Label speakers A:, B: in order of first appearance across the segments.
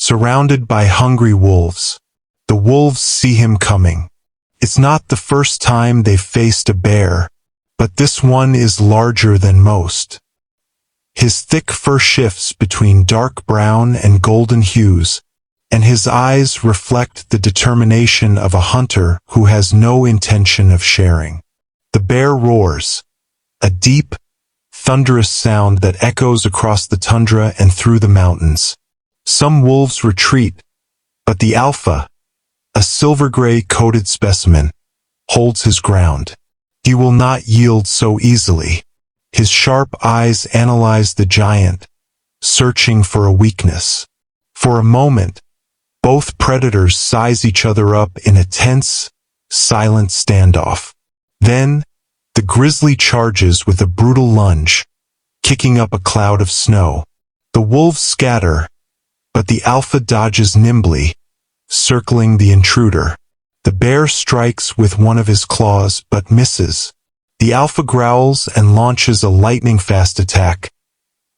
A: surrounded by hungry wolves. The wolves see him coming. It's not the first time they've faced a bear, but this one is larger than most. His thick fur shifts between dark brown and golden hues, and his eyes reflect the determination of a hunter who has no intention of sharing. The bear roars, a deep, thunderous sound that echoes across the tundra and through the mountains. Some wolves retreat, but the alpha, a silver-gray coated specimen, holds his ground. He will not yield so easily. His sharp eyes analyze the giant, searching for a weakness. For a moment, both predators size each other up in a tense, silent standoff. Then, the grizzly charges with a brutal lunge, kicking up a cloud of snow. The wolves scatter, but the alpha dodges nimbly, circling the intruder. The bear strikes with one of his claws but misses. The alpha growls and launches a lightning-fast attack,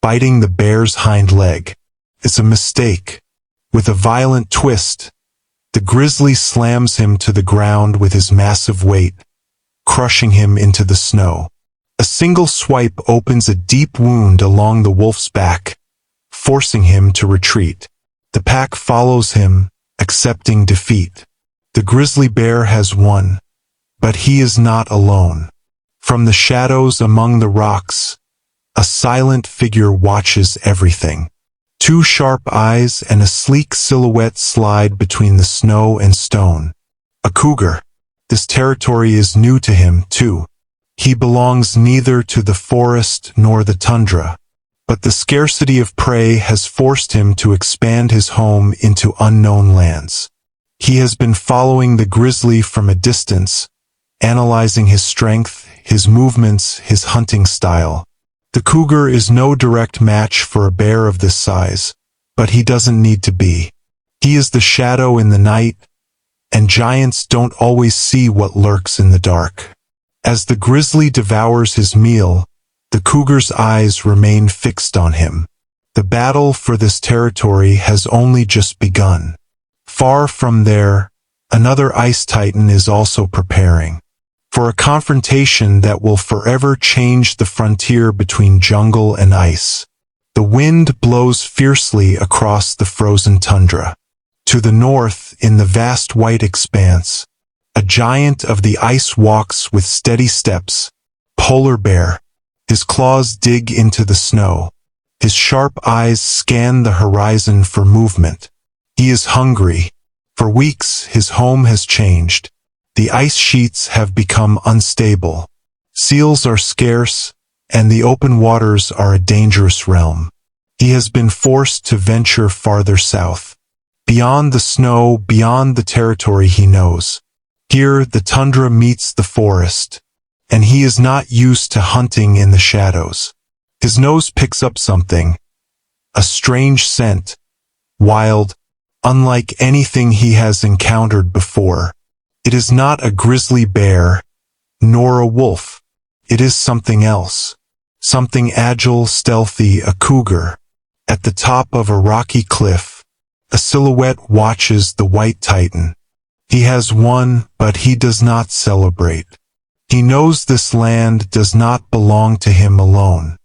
A: biting the bear's hind leg. It's a mistake. With a violent twist, the grizzly slams him to the ground with his massive weight, crushing him into the snow. A single swipe opens a deep wound along the wolf's back, forcing him to retreat. The pack follows him, accepting defeat. The grizzly bear has won, but he is not alone. From the shadows among the rocks, a silent figure watches everything. Two sharp eyes and a sleek silhouette slide between the snow and stone. A cougar. This territory is new to him, too. He belongs neither to the forest nor the tundra, but the scarcity of prey has forced him to expand his home into unknown lands. He has been following the grizzly from a distance, analyzing his strength, his movements, his hunting style. The cougar is no direct match for a bear of this size, but he doesn't need to be. He is the shadow in the night, and giants don't always see what lurks in the dark. As the grizzly devours his meal, the cougar's eyes remain fixed on him. The battle for this territory has only just begun. Far from there, another ice titan is also preparing for a confrontation that will forever change the frontier between jungle and ice. The wind blows fiercely across the frozen tundra. To the north, in the vast white expanse, a giant of the ice walks with steady steps, polar bear. His claws dig into the snow. His sharp eyes scan the horizon for movement. He is hungry. For weeks, his home has changed. The ice sheets have become unstable. Seals are scarce, and the open waters are a dangerous realm. He has been forced to venture farther south. Beyond the snow, beyond the territory he knows. Here, the tundra meets the forest, and he is not used to hunting in the shadows. His nose picks up something, a strange scent, wild, unlike anything he has encountered before. It is not a grizzly bear, nor a wolf. It is something else. Something agile, stealthy, a cougar. At the top of a rocky cliff, a silhouette watches the white titan. He has won, but he does not celebrate. He knows this land does not belong to him alone.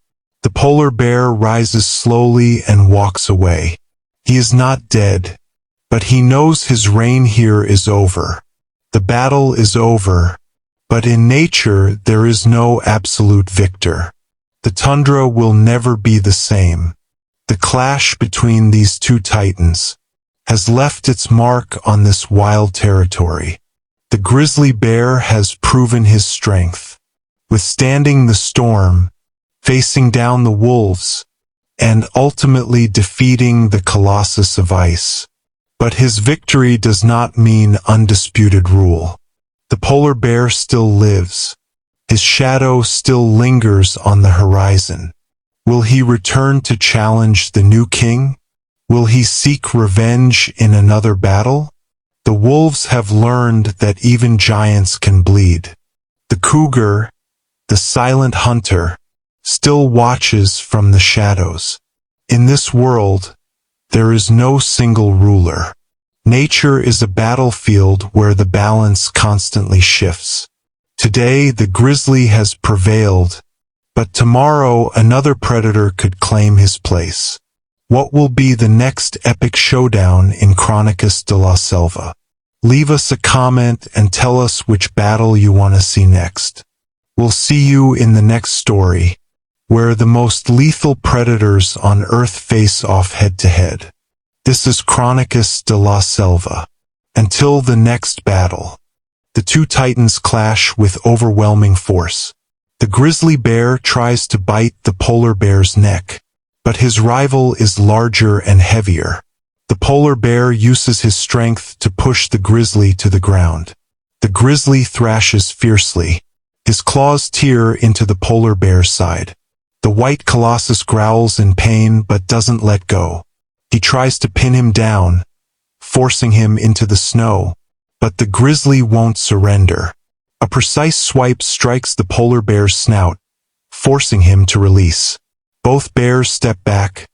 A: The polar bear rises slowly and walks away. He is not dead, but he knows his reign here is over. The battle is over, but in nature there is no absolute victor. The tundra will never be the same. The clash between these two titans has left its mark on this wild territory. The grizzly bear has proven his strength, withstanding the storm, facing down the wolves, and ultimately defeating the colossus of ice. But his victory does not mean undisputed rule. The polar bear still lives. His shadow still lingers on the horizon. Will he return to challenge the new king? Will he seek revenge in another battle? The wolves have learned that even giants can bleed. The cougar, the silent hunter, still watches from the shadows. In this world, there is no single ruler. Nature is a battlefield where the balance constantly shifts. Today, the grizzly has prevailed, but tomorrow another predator could claim his place. What will be the next epic showdown in Crónicas de la Selva? Leave us a comment and tell us which battle you want to see next. We'll see you in the next story, where the most lethal predators on Earth face off head-to-head. This is Crónicas de la Selva. Until the next battle, the two titans clash with overwhelming force. The grizzly bear tries to bite the polar bear's neck, but his rival is larger and heavier. The polar bear uses his strength to push the grizzly to the ground. The grizzly thrashes fiercely. His claws tear into the polar bear's side. The white colossus growls in pain but doesn't let go. He tries to pin him down, forcing him into the snow, but the grizzly won't surrender. A precise swipe strikes the polar bear's snout, forcing him to release. Both bears step back,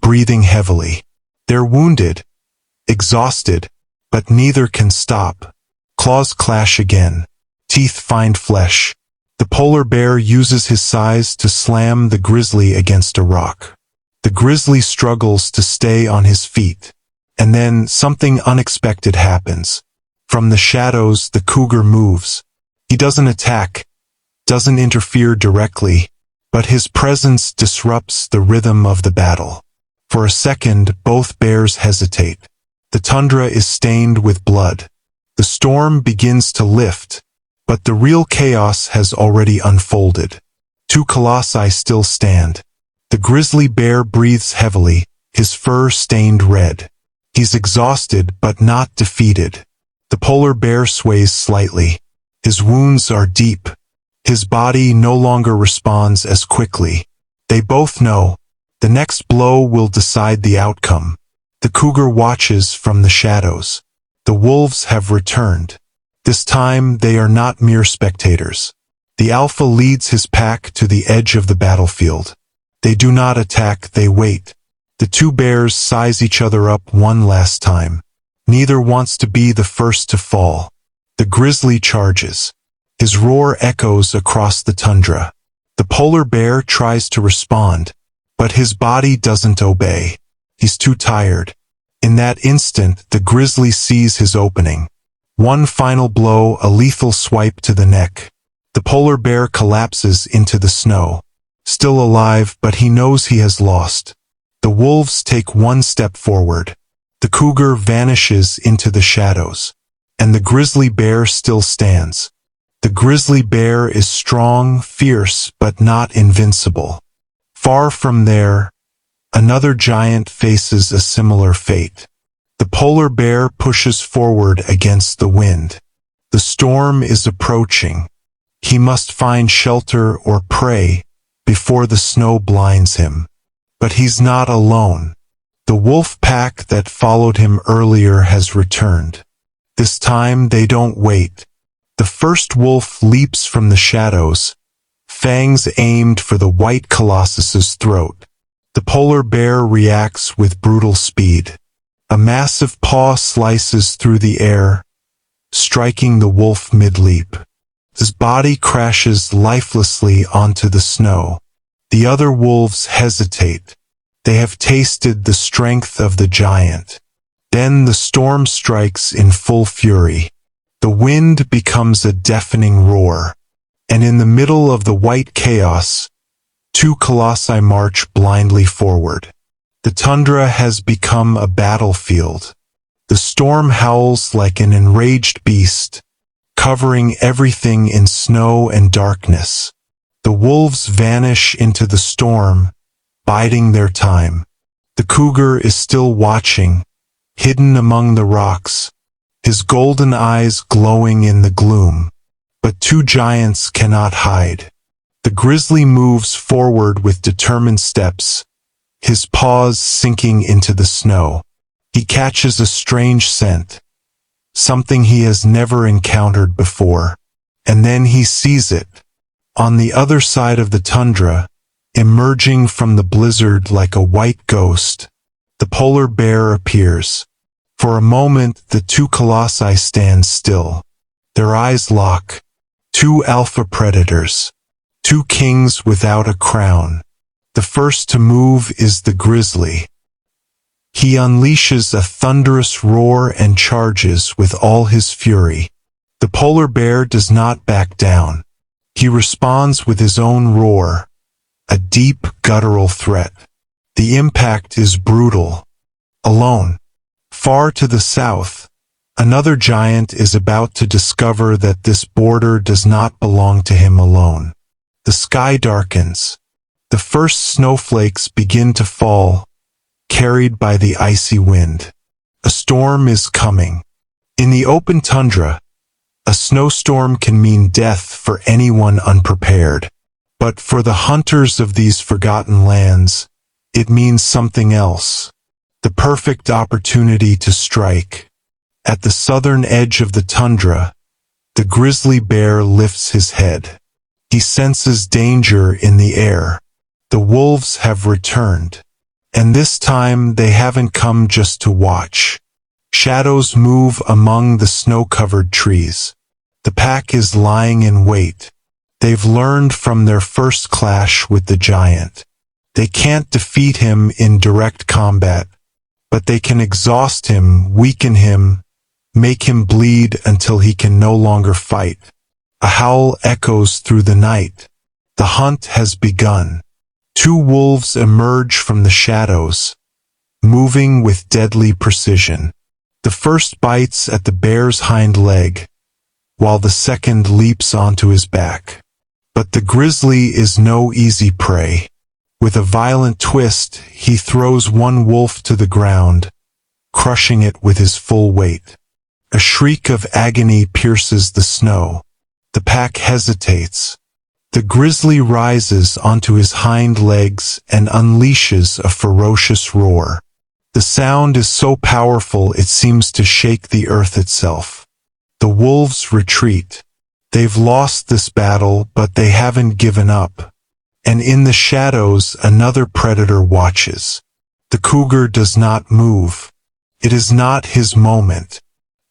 A: breathing heavily. They're wounded, exhausted, but neither can stop. Claws clash again. Teeth find flesh. The polar bear uses his size to slam the grizzly against a rock. The grizzly struggles to stay on his feet. And then something unexpected happens. From the shadows, the cougar moves. He doesn't attack, doesn't interfere directly, but his presence disrupts the rhythm of the battle. For a second, both bears hesitate. The tundra is stained with blood. The storm begins to lift, but the real chaos has already unfolded. Two colossi still stand. The grizzly bear breathes heavily, his fur stained red. He's exhausted but not defeated. The polar bear sways slightly. His wounds are deep. His body no longer responds as quickly. They both know the next blow will decide the outcome. The cougar watches from the shadows. The wolves have returned. This time they are not mere spectators. The alpha leads his pack to the edge of the battlefield. They do not attack, they wait. The two bears size each other up one last time. Neither wants to be the first to fall. The grizzly charges. His roar echoes across the tundra. The polar bear tries to respond, but his body doesn't obey. He's too tired. In that instant, the grizzly sees his opening. One final blow, a lethal swipe to the neck. The polar bear collapses into the snow. Still alive, but he knows he has lost. The wolves take one step forward. The cougar vanishes into the shadows. And the grizzly bear still stands. The grizzly bear is strong, fierce, but not invincible. Far from there, another giant faces a similar fate. The polar bear pushes forward against the wind. The storm is approaching. He must find shelter or prey before the snow blinds him. But he's not alone. The wolf pack that followed him earlier has returned. This time they don't wait. The first wolf leaps from the shadows, fangs aimed for the white colossus's throat. The polar bear reacts with brutal speed. A massive paw slices through the air, striking the wolf mid-leap. His body crashes lifelessly onto the snow. The other wolves hesitate. They have tasted the strength of the giant. Then the storm strikes in full fury. The wind becomes a deafening roar, and in the middle of the white chaos, two colossi march blindly forward. The tundra has become a battlefield. The storm howls like an enraged beast, covering everything in snow and darkness. The wolves vanish into the storm, biding their time. The cougar is still watching, hidden among the rocks, his golden eyes glowing in the gloom. But two giants cannot hide. The grizzly moves forward with determined steps, his paws sinking into the snow. He catches a strange scent, something he has never encountered before, and then he sees it. On the other side of the tundra, emerging from the blizzard like a white ghost, The polar bear appears. For a moment, the two colossi stand still. Their eyes lock. Two alpha predators. Two kings without a crown. The first to move is the grizzly. He unleashes a thunderous roar and charges with all his fury. The polar bear does not back down. He responds with his own roar, a deep, guttural threat. The impact is brutal. Alone, far to the south, another giant is about to discover that this border does not belong to him alone. The sky darkens. The first snowflakes begin to fall, carried by the icy wind. A storm is coming. In the open tundra, a snowstorm can mean death for anyone unprepared. But for the hunters of these forgotten lands, it means something else. The perfect opportunity to strike. At the southern edge of the tundra, the grizzly bear lifts his head. He senses danger in the air. The wolves have returned. And this time they haven't come just to watch. Shadows move among the snow-covered trees. The pack is lying in wait. They've learned from their first clash with the giant. They can't defeat him in direct combat, but they can exhaust him, weaken him, make him bleed until he can no longer fight. A howl echoes through the night. The hunt has begun. Two wolves emerge from the shadows, moving with deadly precision. The first bites at the bear's hind leg, while the second leaps onto his back. But the grizzly is no easy prey. With a violent twist, he throws one wolf to the ground, crushing it with his full weight. A shriek of agony pierces the snow. The pack hesitates. The grizzly rises onto his hind legs and unleashes a ferocious roar. The sound is so powerful it seems to shake the earth itself. The wolves retreat. They've lost this battle, but they haven't given up. And in the shadows, another predator watches. The cougar does not move. It is not his moment.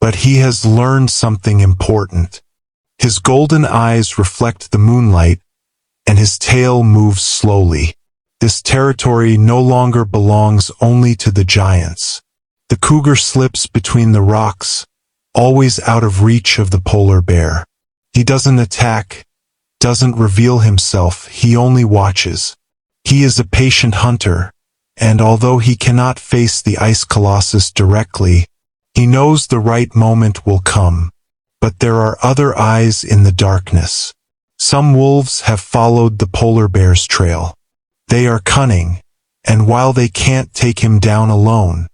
A: But he has learned something important. His golden eyes reflect the moonlight, and his tail moves slowly. This territory no longer belongs only to the giants. The cougar slips between the rocks, always out of reach of the polar bear. He doesn't attack, doesn't reveal himself, he only watches. He is a patient hunter, and although he cannot face the ice colossus directly, he knows the right moment will come. But there are other eyes in the darkness. Some wolves have followed the polar bear's trail. They are cunning, and while they can't take him down alone,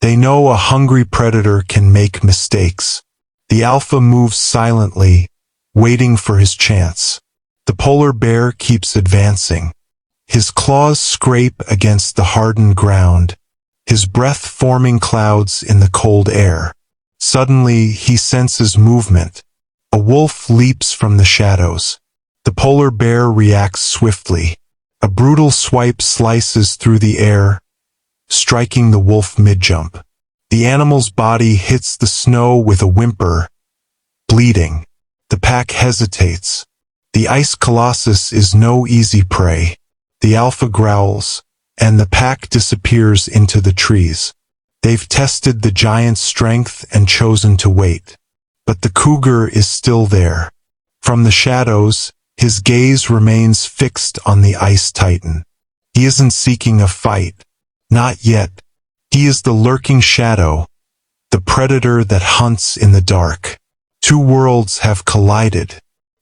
A: they know a hungry predator can make mistakes. The alpha moves silently, waiting for his chance. The polar bear keeps advancing. His claws scrape against the hardened ground, his breath forming clouds in the cold air. Suddenly, he senses movement. A wolf leaps from the shadows. The polar bear reacts swiftly. A brutal swipe slices through the air, striking the wolf mid-jump. The animal's body hits the snow with a whimper, bleeding. The pack hesitates. The ice colossus is no easy prey. The alpha growls, and the pack disappears into the trees. They've tested the giant's strength and chosen to wait. But the cougar is still there. From the shadows, his gaze remains fixed on the ice titan. He isn't seeking a fight. Not yet. He is the lurking shadow, the predator that hunts in the dark. Two worlds have collided.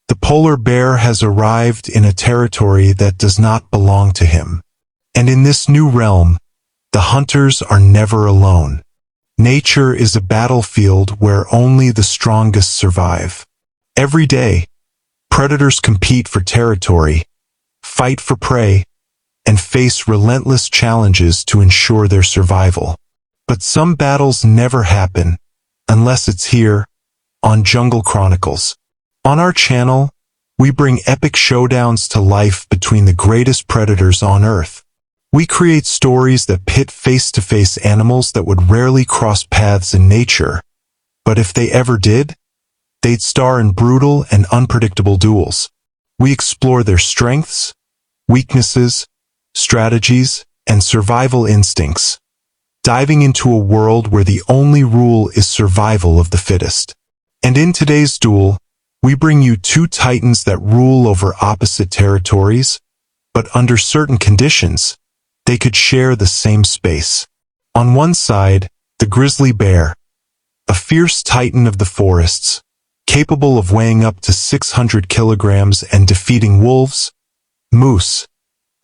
A: The polar bear has arrived in a territory that does not belong to him. And in this new realm, the hunters are never alone. Nature is a battlefield where only the strongest survive. Every day, predators compete for territory, fight for prey, and face relentless challenges to ensure their survival. But some battles never happen, unless it's here, on Jungle Chronicles. On our channel, we bring epic showdowns to life between the greatest predators on Earth. We create stories that pit face-to-face animals that would rarely cross paths in nature, but if they ever did, they'd star in brutal and unpredictable duels. We explore their strengths, weaknesses, strategies, and survival instincts, diving into a world where the only rule is survival of the fittest. And in today's duel, we bring you two titans that rule over opposite territories, but under certain conditions, they could share the same space. On one side, the grizzly bear, a fierce titan of the forests, capable of weighing up to 600 kilograms and defeating wolves, moose,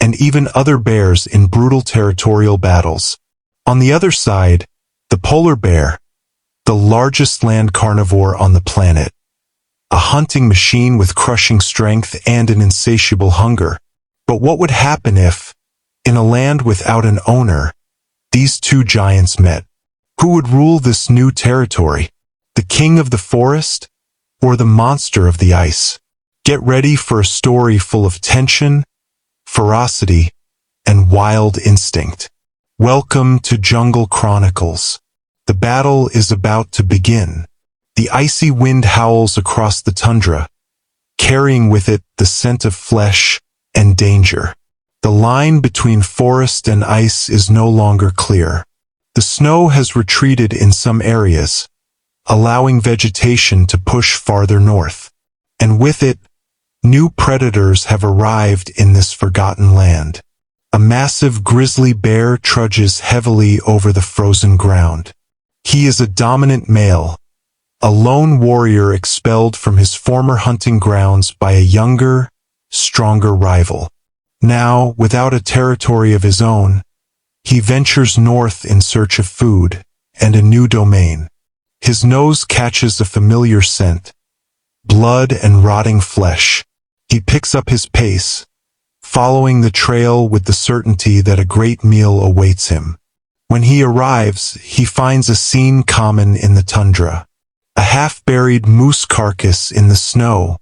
A: and even other bears in brutal territorial battles. On the other side, the polar bear, the largest land carnivore on the planet, a hunting machine with crushing strength and an insatiable hunger. But what would happen if, in a land without an owner, these two giants met? Who would rule this new territory? The king of the forest or the monster of the ice? Get ready for a story full of tension, ferocity, and wild instinct. Welcome to Jungle Chronicles. The battle is about to begin. The icy wind howls across the tundra, carrying with it the scent of flesh and danger. The line between forest and ice is no longer clear. The snow has retreated in some areas, allowing vegetation to push farther north. And with it, new predators have arrived in this forgotten land. A massive grizzly bear trudges heavily over the frozen ground. He is a dominant male, a lone warrior expelled from his former hunting grounds by a younger, stronger rival. Now, without a territory of his own, he ventures north in search of food and a new domain. His nose catches a familiar scent, blood and rotting flesh. He picks up his pace, following the trail with the certainty that a great meal awaits him. When he arrives, he finds a scene common in the tundra. A half-buried moose carcass in the snow,